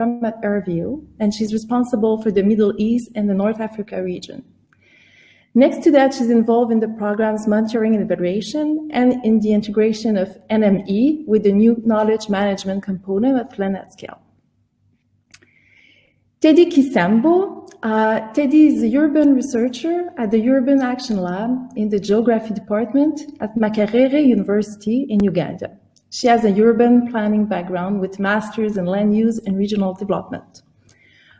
at RVO, and she's responsible for the Middle East and the North Africa region. Next to that, she's involved in the program's monitoring and evaluation and in the integration of NME with the new knowledge management component of LANDac scale. Teddy Kisembo. Teddy is a urban researcher at the Urban Action Lab in the Geography Department at Makerere University in Uganda. She has a urban planning background with masters in land use and regional development.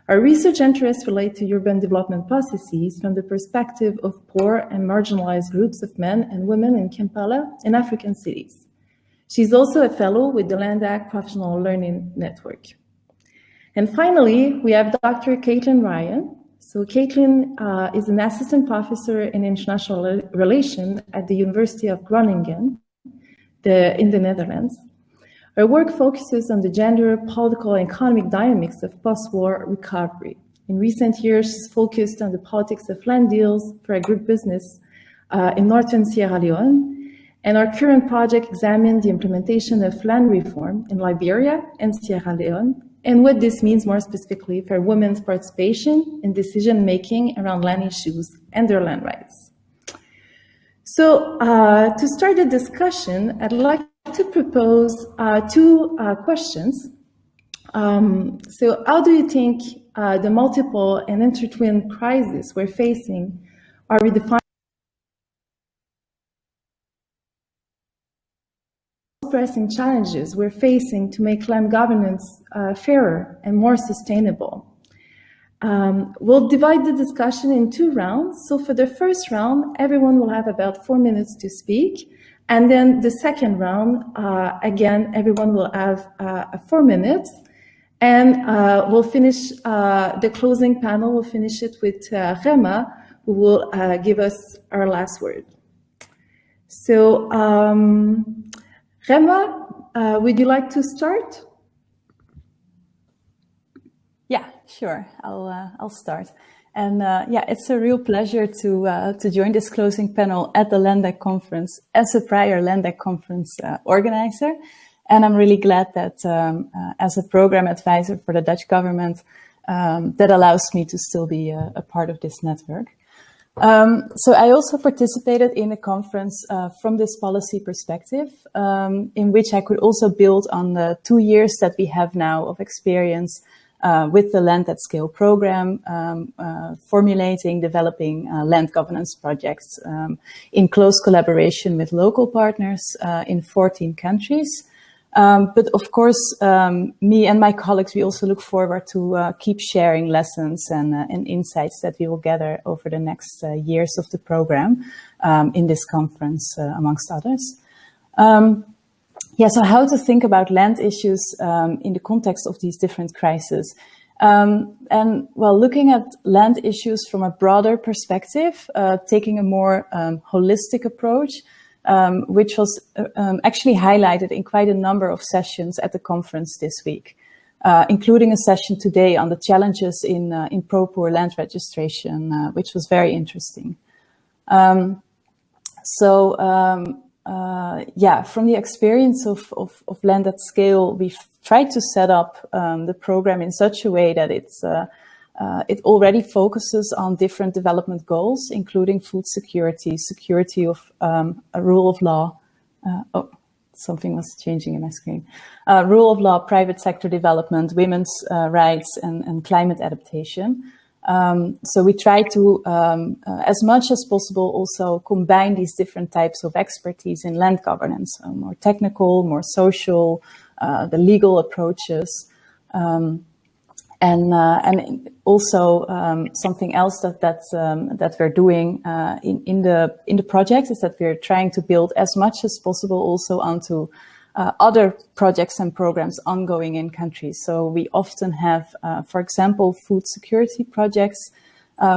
Our research interests relate to urban development processes from the perspective of poor and marginalized groups of men and women in Kampala and African cities. She's also a fellow with the LANDac Professional Learning Network. And finally, we have Dr. Caitlin Ryan. So Caitlin is an assistant professor in international relations at the University of Groningen in the Netherlands. Her work focuses on the gender, political, and economic dynamics of post-war recovery. In recent years, she's focused on the politics of land deals for agribusiness in northern Sierra Leone, and our current project examines the implementation of land reform in Liberia and Sierra Leone, and what this means more specifically for women's participation in decision-making around land issues and their land rights. So to start the discussion, I'd like to propose two questions. So how do you think the multiple and intertwined crises we're facing are redefining pressing challenges we're facing to make land governance fairer and more sustainable? We'll divide the discussion in two rounds. So for the first round, everyone will have about 4 minutes to speak. And then the second round, again, everyone will have 4 minutes. And we'll finish the closing panel, we'll finish it with Gemma, who will give us our last word. So, Gemma, would you like to start? Yeah, sure. I'll start. And yeah, it's a real pleasure to join this closing panel at the LANDac conference as a prior LANDac conference organizer. And I'm really glad that as a program advisor for the Dutch government, that allows me to still be a part of this network. So I also participated in a conference from this policy perspective, in which I could also build on the 2 years that we have now of experience with the Land at Scale program, formulating, developing land governance projects in close collaboration with local partners in 14 countries. But of course, me and my colleagues, we also look forward to keep sharing lessons and insights that we will gather over the next years of the program in this conference, amongst others. Yeah, so how to think about land issues in the context of these different crises. And well, looking at land issues from a broader perspective, taking a more holistic approach, which was actually highlighted in quite a number of sessions at the conference this week, including a session today on the challenges in pro-poor land registration, which was very interesting. Yeah, from the experience of Land at Scale, we've tried to set up the program in such a way that it already focuses on different development goals, including food security, security of a rule of law. Oh, something was changing in my screen. Rule of law, private sector development, women's rights, and climate adaptation. So we try to, as much as possible, also combine these different types of expertise in land governance, more technical, more social, the legal approaches. And also something else that we're doing in the project is that we're trying to build as much as possible also onto other projects and programs ongoing in countries. So we often have, for example, food security projects,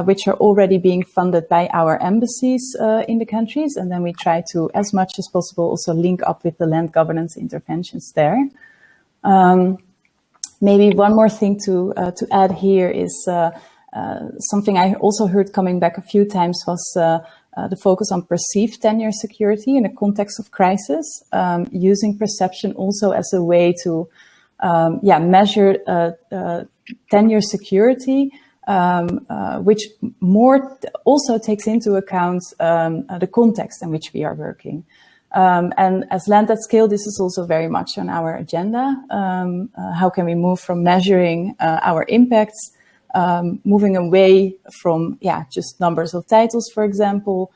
which are already being funded by our embassies in the countries, and then we try to, as much as possible, also link up with the land governance interventions there. Maybe one more thing to add here is something I also heard coming back a few times was the focus on perceived tenure security in the context of crisis, using perception also as a way to measure tenure security, which more also takes into account the context in which we are working. And as Land at Scale, this is also very much on our agenda. How can we move from measuring our impacts, moving away from just numbers of titles, for example,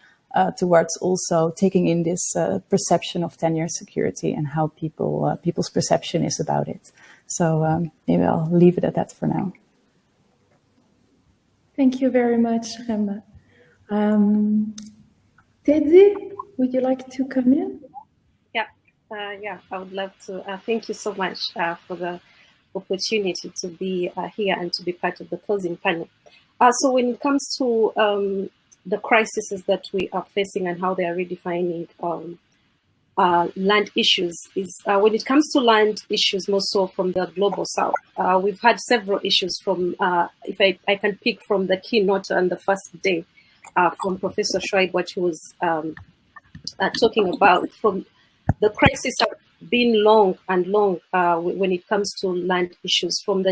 towards also taking in this perception of tenure security and how people's perception is about it. So maybe I'll leave it at that for now. Thank you very much, Gemma. Teddy, would you like to come in? Yeah, I would love to. Thank you so much for the opportunity to be here and to be part of the closing panel. So when it comes to the crises that we are facing and how they are redefining land issues, when it comes to land issues, more so from the global south, we've had several issues from, if I can pick from the keynote on the first day, from Professor Schweib, what he was talking about. From the crisis have been long when it comes to land issues, from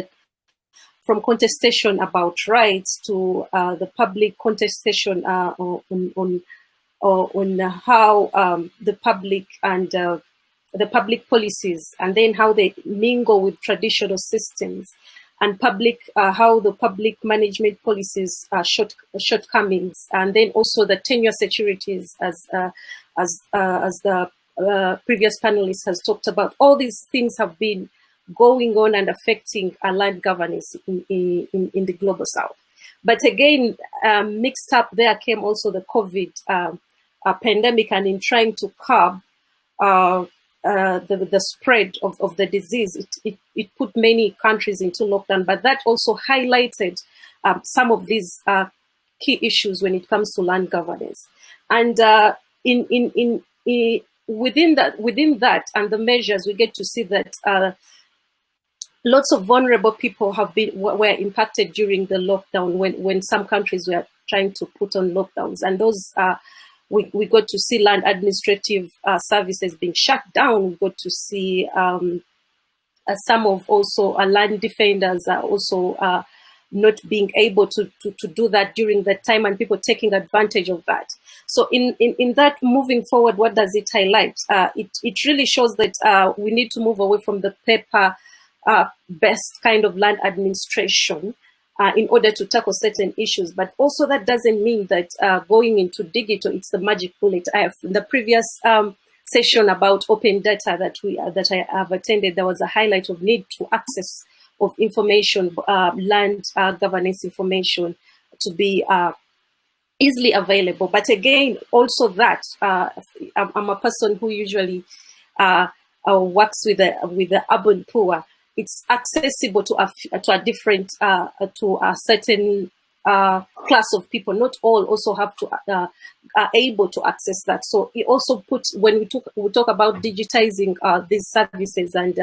contestation about rights to the public contestation on how the public and the public policies, and then how they mingle with traditional systems, and how the public management policies are shortcomings, and then also the tenure securities, as the previous panelist has talked about. All these things have been going on and affecting land governance in the global south. But again, mixed up there came also the COVID pandemic, and in trying to curb the spread of the disease, it put many countries into lockdown. But that also highlighted some of these key issues when it comes to land governance. And within that and the measures, we get to see that lots of vulnerable people were impacted during the lockdown when some countries were trying to put on lockdowns, and those we got to see land administrative services being shut down. We got to see some of also land defenders also not being able to do that during that time, and people taking advantage of that. So in that, moving forward, what does it highlight? It really shows that we need to move away from the paper best kind of land administration in order to tackle certain issues. But also that doesn't mean that going into digital, it's the magic bullet. In the previous session about open data that I have attended, there was a highlight of need to access of information, land governance information, to be easily available. But again, also that I'm a person who usually works with the urban poor. It's accessible to a different to a certain class of people. Not all also have to are able to access that. So it also puts, when we talk about digitizing these services and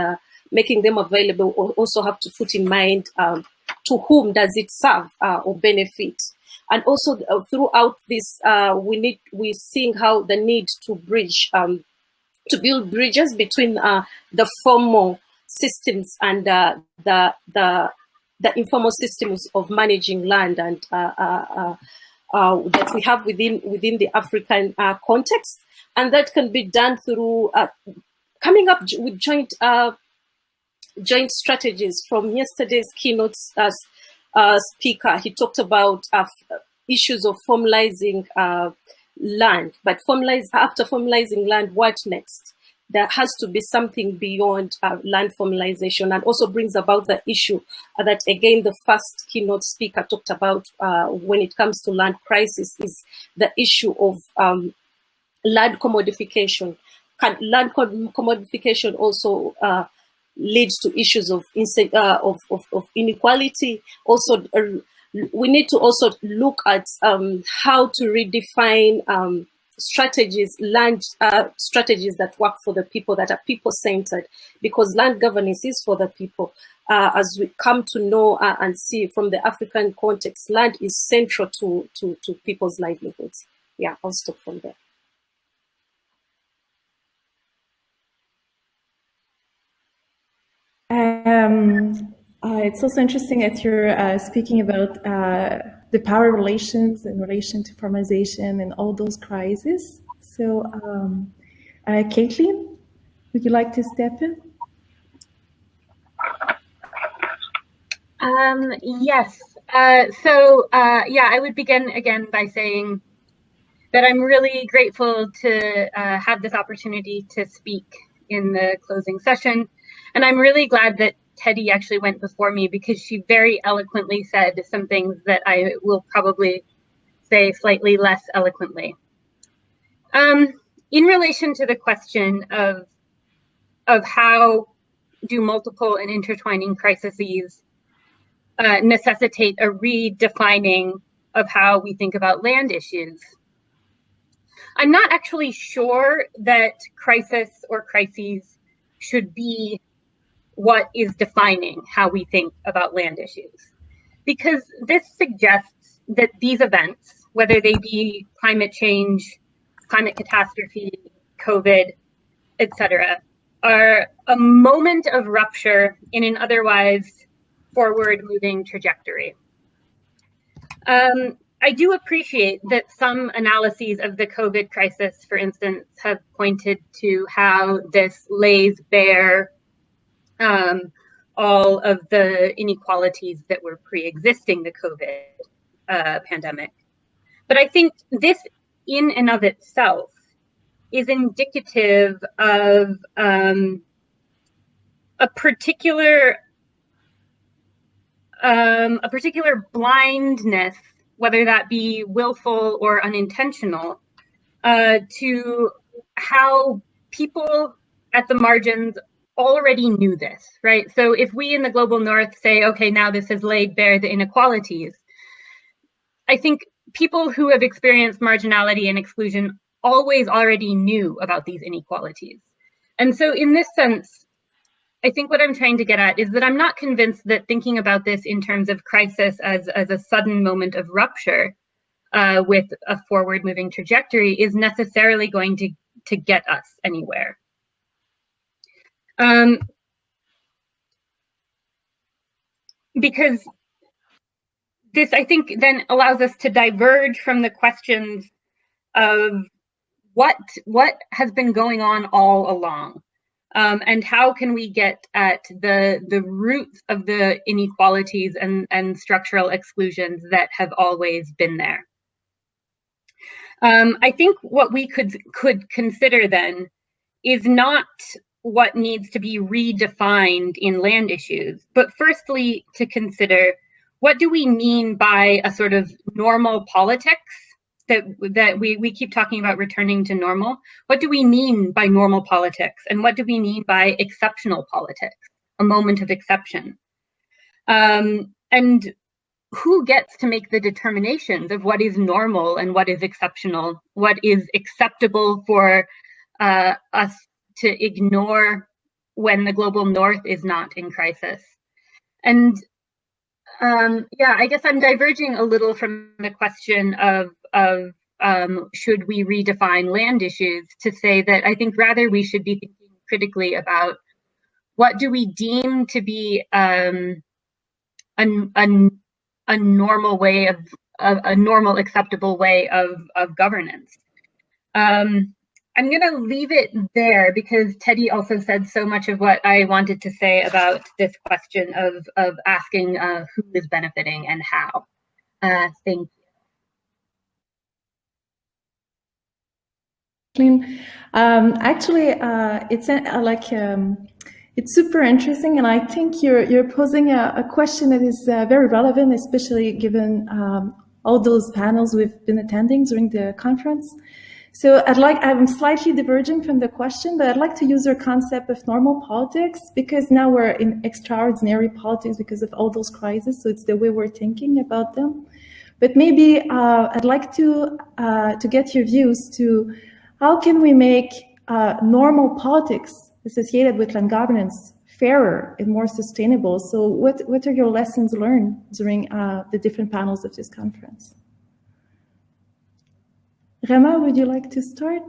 making them available, also have to put in mind to whom does it serve or benefit. And also throughout this, we're seeing how the need to bridge, to build bridges between the formal systems and the informal systems of managing land and that we have within the African context, and that can be done through coming up with joint strategies. From yesterday's keynote speaker, he talked about issues of formalizing land, but after formalizing land, what next? There has to be something beyond land formalization, and also brings about the issue that, again, the first keynote speaker talked about when it comes to land crisis, is the issue of land commodification. Land commodification also leads to issues of inequality. Also, we need to also look at how to redefine strategies, land strategies that work for the people, that are people-centered, because land governance is for the people. As we come to know and see from the African context, land is central to people's livelihoods. Yeah, I'll stop from there. It's also interesting that you're speaking about the power relations in relation to formalization and all those crises. So, Caitlin, would you like to step in? Yes. Yeah, I would begin again by saying that I'm really grateful to have this opportunity to speak in the closing session. And I'm really glad that Teddy actually went before me, because she very eloquently said some things that I will probably say slightly less eloquently. In relation to the question of how do multiple and intertwining crises necessitate a redefining of how we think about land issues, I'm not actually sure that crisis or crises should be what is defining how we think about land issues, because this suggests that these events, whether they be climate change, climate catastrophe, COVID, etc., are a moment of rupture in an otherwise forward-moving trajectory. I do appreciate that some analyses of the COVID crisis, for instance, have pointed to how this lays bare all of the inequalities that were pre-existing the COVID pandemic. But I think this in and of itself is indicative of a particular blindness, whether that be willful or unintentional, to how people at the margins already knew this, right? So if we in the global north say, okay, now this has laid bare the inequalities, I think people who have experienced marginality and exclusion always already knew about these inequalities. And so in this sense, I think what I'm trying to get at is that I'm not convinced that thinking about this in terms of crisis as a sudden moment of rupture with a forward-moving trajectory is necessarily going to get us anywhere. Because this, I think, then allows us to diverge from the questions of what has been going on all along, and how can we get at the roots of the inequalities and structural exclusions that have always been there. I think what we could consider then is not what needs to be redefined in land issues, but firstly to consider, what do we mean by a sort of normal politics that we keep talking about returning to normal? What do we mean by normal politics? And what do we mean by exceptional politics, a moment of exception? And who gets to make the determinations of what is normal and what is exceptional, what is acceptable for us to ignore when the global north is not in crisis? And yeah, I guess I'm diverging a little from the question of should we redefine land issues, to say that I think rather we should be thinking critically about what do we deem to be a normal way of a normal acceptable way of governance. I'm going to leave it there because Teddy also said so much of what I wanted to say about this question of asking who is benefiting and how. Thank you. Actually, it's it's super interesting, and I think you're posing a question that is very relevant, especially given all those panels we've been attending during the conference. So I'm slightly diverging from the question, but I'd like to use your concept of normal politics, because now we're in extraordinary politics because of all those crises. So it's the way we're thinking about them. But maybe I'd like to get your views to how can we make normal politics associated with land governance fairer and more sustainable? So what are your lessons learned during the different panels of this conference? Gemma, would you like to start?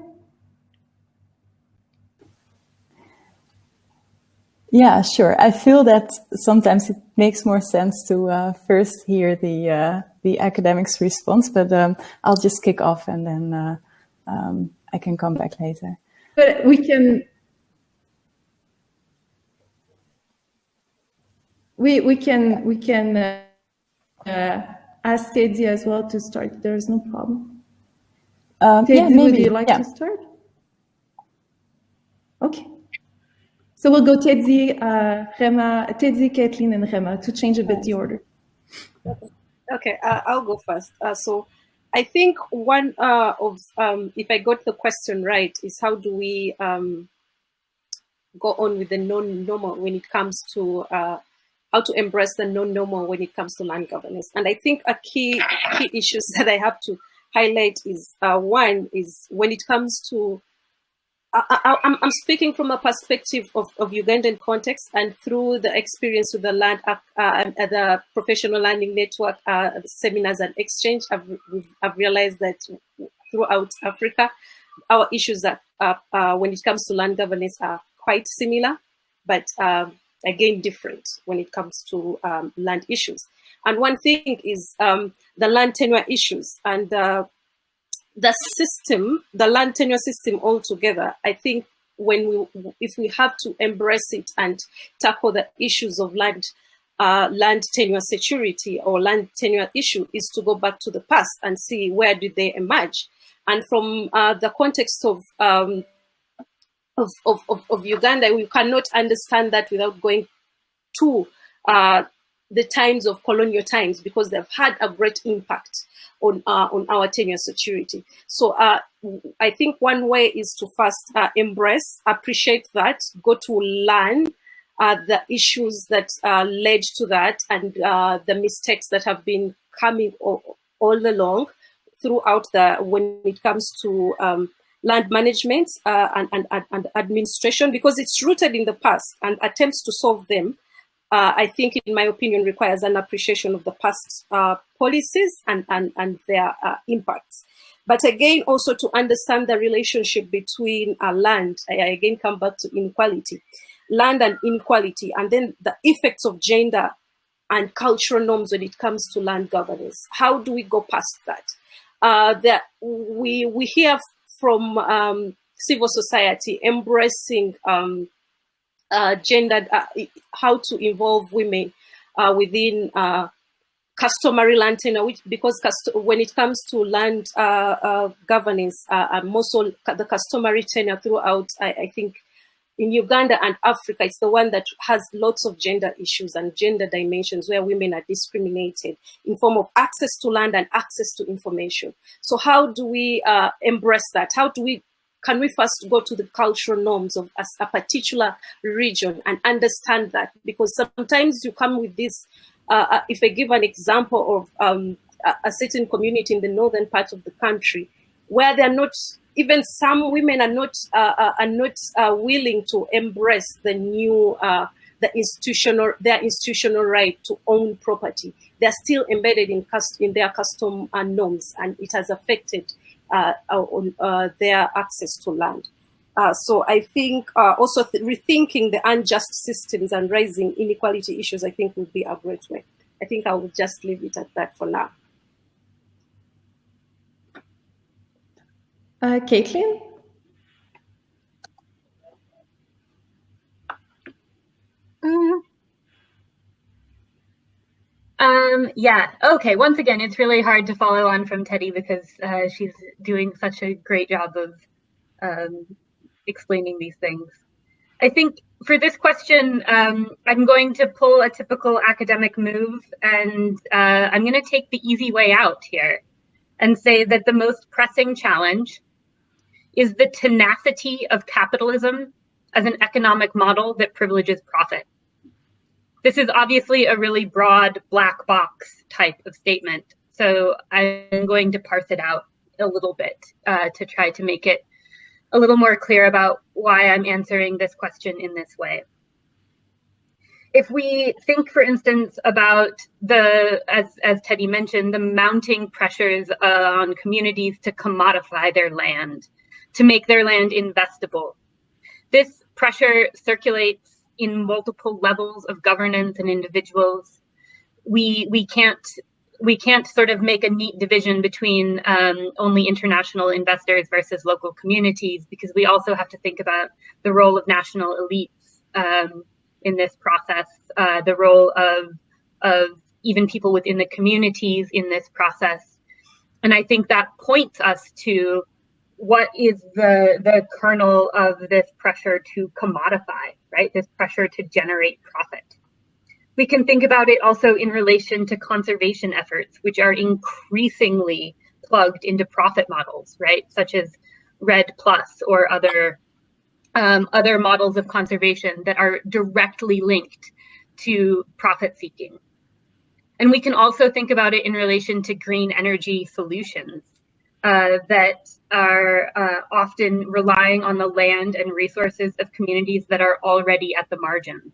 Yeah, sure. I feel that sometimes it makes more sense to first hear the academic's response, but I'll just kick off and then I can come back later. But we can ask Teddy as well to start. There is no problem. Teddy, yeah, maybe. Would you like to start? Okay. So we'll go Teddy, Gemma, Teddy, Kathleen, and Gemma to change a bit the order. Okay, I'll go first. So I think one of, if I got the question right, is how do we go on with the non-normal when it comes to how to embrace the non-normal when it comes to land governance. And I think a key issues that I have to highlight is one is when it comes to I'm speaking from a perspective of Ugandan context and through the experience with the the professional landing network seminars and exchange, I've realized that throughout Africa, our issues that when it comes to land governance are quite similar, but again different when it comes to land issues. And one thing is the land tenure issues and the system, the land tenure system altogether. I think if we have to embrace it and tackle the issues of land tenure security or land tenure issue, is to go back to the past and see where did they emerge. And from the context of Uganda, we cannot understand that without going to the times of colonial times, because they've had a great impact on our tenure security. So I think one way is to first embrace, appreciate that, go to learn the issues that led to that and the mistakes that have been coming all along throughout when it comes to land management and administration, because it's rooted in the past, and attempts to solve them, I think, in my opinion, requires an appreciation of the past policies and their impacts. But again, also to understand the relationship between land, I again come back to inequality, land and inequality, and then the effects of gender and cultural norms when it comes to land governance. How do we go past that? We hear from civil society embracing gender, how to involve women within customary land tenure, because when it comes to land governance, most of the customary tenure throughout, I think, in Uganda and Africa, it's the one that has lots of gender issues and gender dimensions where women are discriminated in form of access to land and access to information. So how do we embrace that? Can we first go to the cultural norms of a particular region and understand that? Because sometimes you come with this, if I give an example of a certain community in the northern part of the country, where they're not, even some women are not willing to embrace the new, their institutional right to own property. They're still embedded in their custom norms, and it has affected their access to land. So I think also rethinking the unjust systems and raising inequality issues, I think, would be a great way. I think I will just leave it at that for now. Caitlin? Yeah, okay. Once again, it's really hard to follow on from Teddy because she's doing such a great job of explaining these things. I think for this question, I'm going to pull a typical academic move, and I'm going to take the easy way out here and say that the most pressing challenge is the tenacity of capitalism as an economic model that privileges profit. This is obviously a really broad black box type of statement, so I'm going to parse it out a little bit to try to make it a little more clear about why I'm answering this question in this way. If we think, for instance, about as Teddy mentioned, the mounting pressures on communities to commodify their land, to make their land investable. This pressure circulates in multiple levels of governance and individuals. We can't sort of make a neat division between only international investors versus local communities, because we also have to think about the role of national elites in this process, the role of even people within the communities in this process. And I think that points us to what is the kernel of this pressure to commodify, right? This pressure to generate profit. We can think about it also in relation to conservation efforts, which are increasingly plugged into profit models, right? Such as REDD+ or other models of conservation that are directly linked to profit seeking. And we can also think about it in relation to green energy solutions that are often relying on the land and resources of communities that are already at the margins.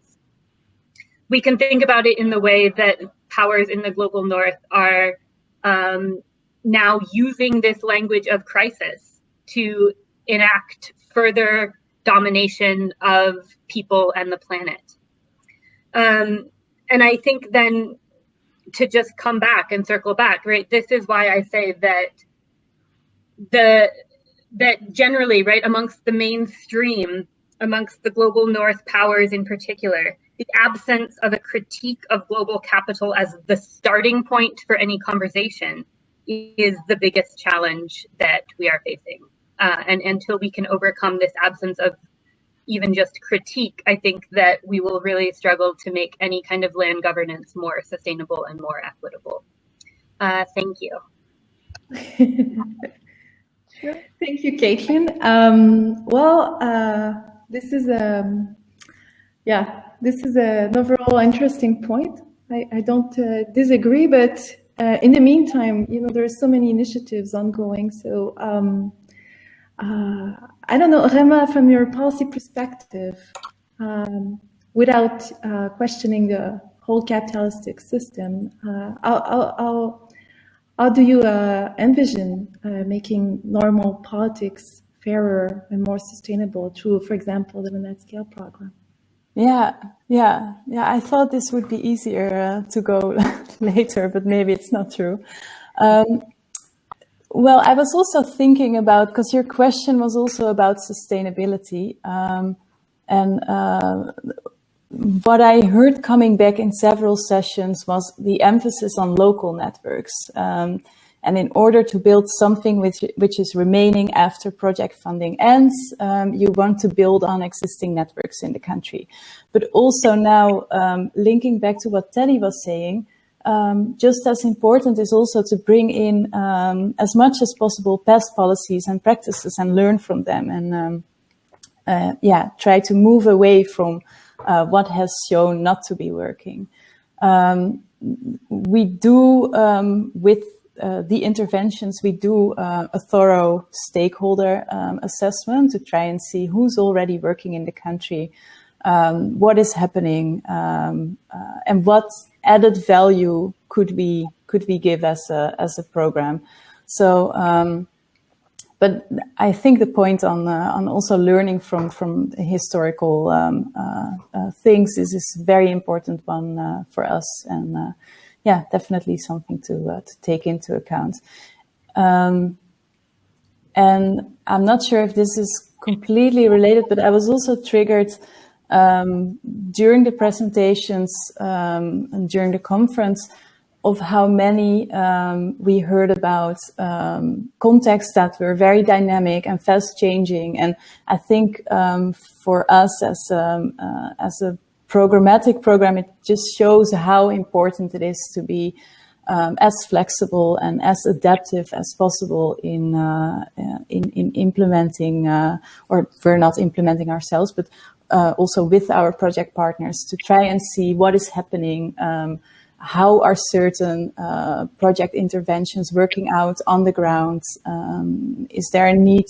We can think about it in the way that powers in the global north are now using this language of crisis to enact further domination of people and the planet. And I think then to just come back and circle back, right? This is why I say that generally, right, amongst the mainstream, amongst the global north powers in particular, the absence of a critique of global capital as the starting point for any conversation is the biggest challenge that we are facing. And until we can overcome this absence of even just critique, I think that we will really struggle to make any kind of land governance more sustainable and more equitable. Thank you. Sure. Thank you, Caitlin. This is an overall interesting point. I don't disagree, but in the meantime, there are so many initiatives ongoing. So I don't know, Gemma, from your policy perspective, without questioning the whole capitalistic system, how do you envision making normal politics fairer and more sustainable through, for example, the Net Scale program? Yeah. I thought this would be easier to go later, but maybe it's not true. Well, I was also thinking about, because your question was also about sustainability, and what I heard coming back in several sessions was the emphasis on local networks. And in order to build something which is remaining after project funding ends, you want to build on existing networks in the country. But also now, linking back to what Teddy was saying, just as important is also to bring in as much as possible past policies and practices and learn from them, and try to move away from what has shown not to be working. We do, with the interventions, we do a thorough stakeholder assessment to try and see who's already working in the country, what is happening, and what added value could we give as a program. So, but I think the point on also learning from historical things is a very important one for us, and definitely something to take into account. And I'm not sure if this is completely related, but I was also triggered during the presentations and during the conference of how many we heard about contexts that were very dynamic and fast changing. And I think for us as a programmatic program, it just shows how important it is to be as flexible and as adaptive as possible in implementing, or we're not implementing ourselves, but also with our project partners to try and see what is happening, how are certain project interventions working out on the ground, is there a need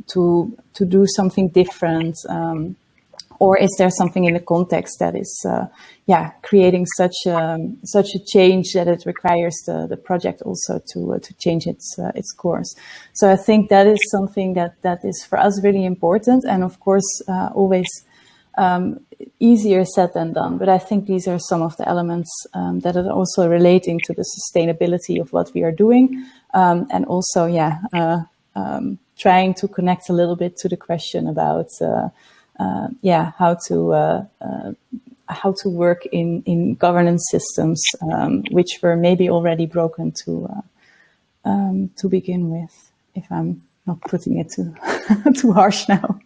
to do something different, or is there something in the context that is creating such a change that it requires the project also to change its course. So I think that is something that is for us really important, and of course always easier said than done. But I think these are some of the elements that are also relating to the sustainability of what we are doing, and also, trying to connect a little bit to the question about, how to work in governance systems, which were maybe already broken to begin with, if I'm not putting it too too harsh now.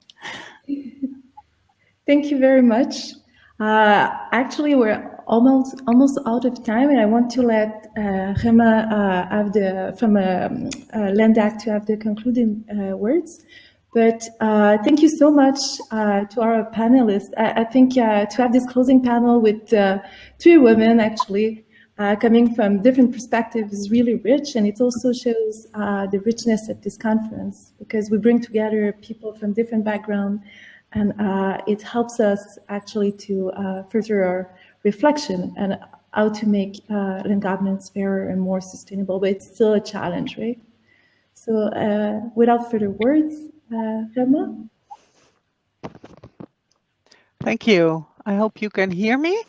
Thank you very much. Actually, we're almost out of time, and I want to let Gemma from LANDac to have the concluding words. But thank you so much to our panelists. I think to have this closing panel with 3 women actually coming from different perspectives is really rich, and it also shows the richness at this conference, because we bring together people from different backgrounds, and it helps us actually to further our reflection and how to make land governance fairer and more sustainable, but it's still a challenge, right? So without further words, Gemma? Thank you. I hope you can hear me.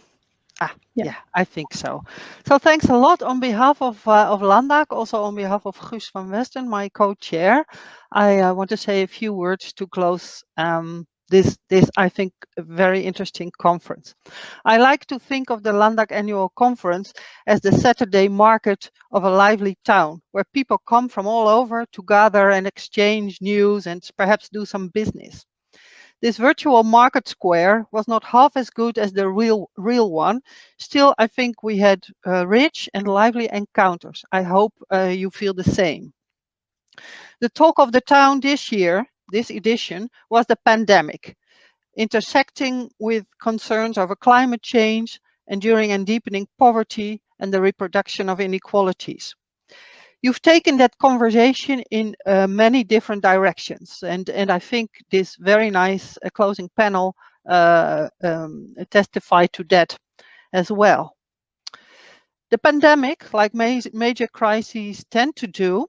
Yeah, I think so. So thanks a lot on behalf of LANDac, also on behalf of Guus van Westen, my co-chair. I want to say a few words to close this I think very interesting conference. I like to think of the LANDac annual conference as the Saturday market of a lively town, where people come from all over to gather and exchange news and perhaps do some business. This virtual market square was not half as good as the real one. Still, I think we had rich and lively encounters. I hope you feel the same. The talk of the town this year, this edition, was the pandemic, intersecting with concerns over climate change, enduring and deepening poverty, and the reproduction of inequalities. You've taken that conversation in many different directions, and I think this very nice closing panel testified to that as well. The pandemic, like major crises tend to do,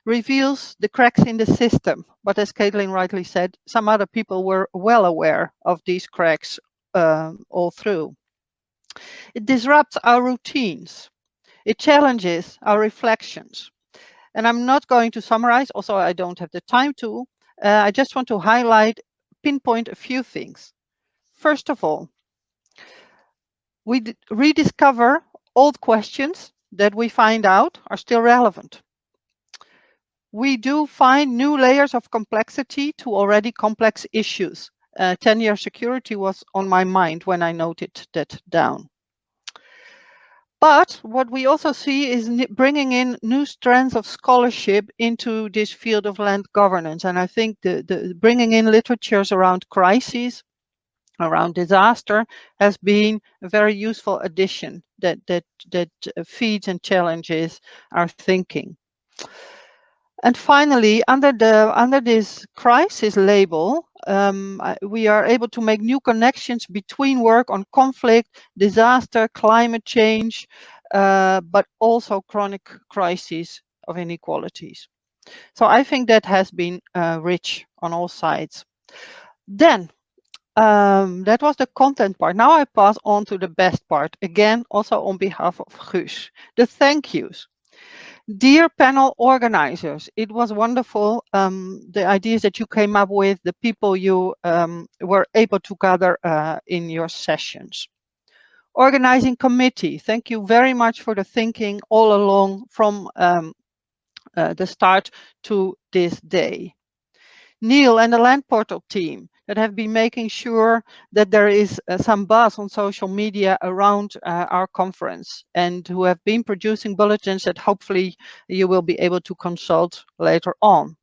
reveals the cracks in the system. But as Caitlin rightly said, some other people were well aware of these cracks all through. It disrupts our routines. It challenges our reflections. And I'm not going to summarize, also I don't have the time to. I just want to pinpoint a few things. First of all, we rediscover old questions that we find out are still relevant. We do find new layers of complexity to already complex issues. 10-year security was on my mind when I noted that down. But what we also see is bringing in new strands of scholarship into this field of land governance. And I think the bringing in literatures around crises, around disaster, has been a very useful addition that feeds and challenges our thinking. And finally, under this crisis label, we are able to make new connections between work on conflict, disaster, climate change, but also chronic crises of inequalities. So I think that has been rich on all sides. Then, that was the content part. Now I pass on to the best part, again, also on behalf of Guus, the thank yous. Dear panel organizers, it was wonderful, the ideas that you came up with, the people you were able to gather in your sessions. Organizing committee, thank you very much for the thinking all along from the start to this day. Neil and the Land Portal team that have been making sure that there is some buzz on social media around our conference, and who have been producing bulletins that hopefully you will be able to consult later on.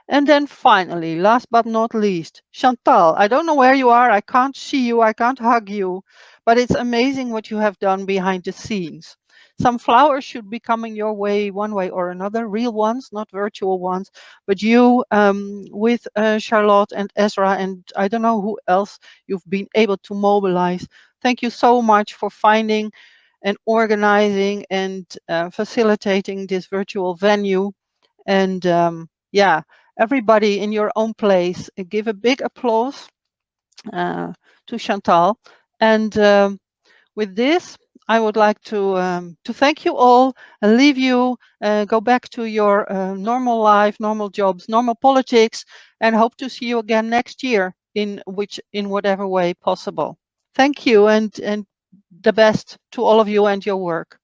And then finally, last but not least, Chantal, I don't know where you are, I can't see you, I can't hug you, but it's amazing what you have done behind the scenes. Some flowers should be coming your way one way or another, real ones, not virtual ones. But you, with Charlotte and Ezra and I don't know who else you've been able to mobilize. Thank you so much for finding and organizing and facilitating this virtual venue. And yeah, everybody in your own place, give a big applause to Chantal. And with this, I would like to thank you all and leave you, go back to your normal life, normal jobs, normal politics, and hope to see you again next year in whatever way possible. Thank you, and the best to all of you and your work.